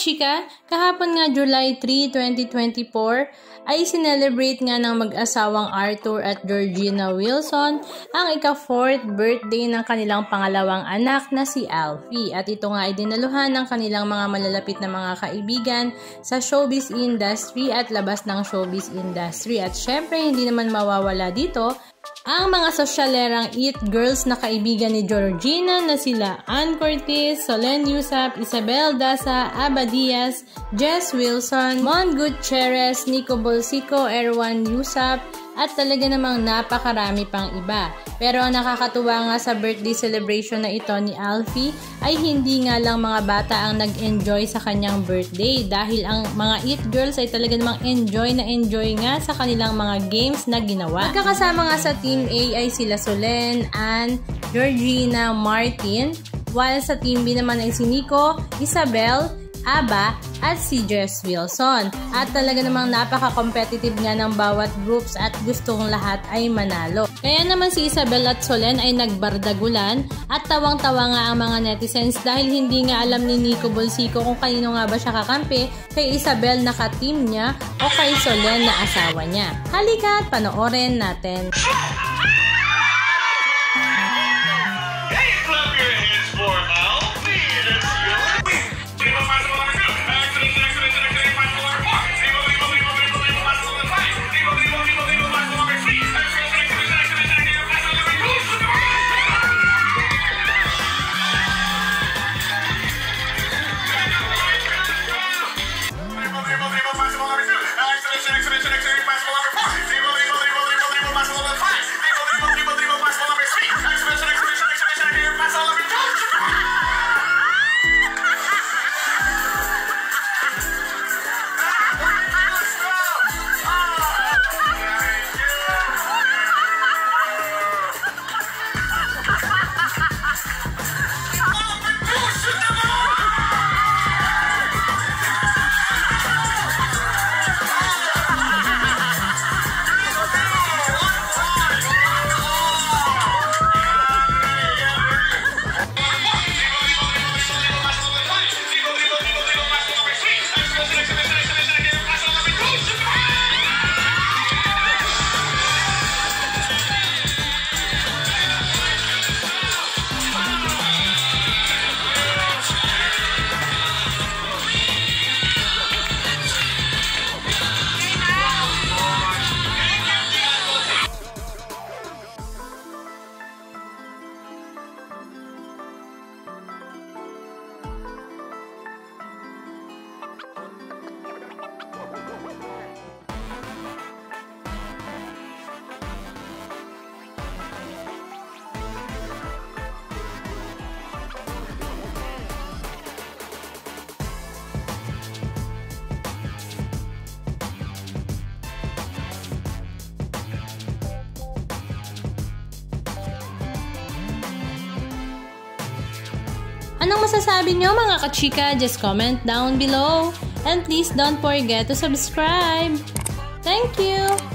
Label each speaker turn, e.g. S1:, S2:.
S1: Chika, kahapon nga July 3, 2024 ay sinelebrate nga ng mag-asawang Arthur at Georgina Wilson ang ika-4th birthday ng kanilang pangalawang anak na si Alfie. At ito nga ay dinaluhan ng kanilang mga malalapit na mga kaibigan sa showbiz industry at labas ng showbiz industry. At syempre hindi naman mawawala dito ang mga sosyalerang It Girls na kaibigan ni Georgina na sila Ann Curtis, Solen Yusap, Isabel Daza, Aba Diaz, Jess Wilson, Mon Gutierrez, Nico Bolsico, Erwan Yusap, at talaga namang napakarami pang iba. Pero ang nakakatuwa nga sa birthday celebration na ito ni Alfie ay hindi nga lang mga bata ang nag-enjoy sa kanyang birthday dahil ang mga It Girls ay talaga namang enjoy nga sa kanilang mga games na ginawa. Magkakasama nga sa Team A ay sila Solen, Ann, Georgina, Martin, while sa Team B naman ay si Nico, Isabel, Aba, at si Jess Wilson. At talaga namang napaka-competitive nga ng bawat groups at gustong lahat ay manalo. Kaya naman si Isabel at Solen ay nagbardagulan at tawang-tawa nga ang mga netizens dahil hindi nga alam ni Nico Bolsico kung kanino nga ba siya kakampi, kay Isabel na ka-team niya o kay Solen na asawa niya. Halika at panoorin natin. Anong masasabi nyo mga kachika? Just comment down below. And please don't forget to subscribe. Thank you!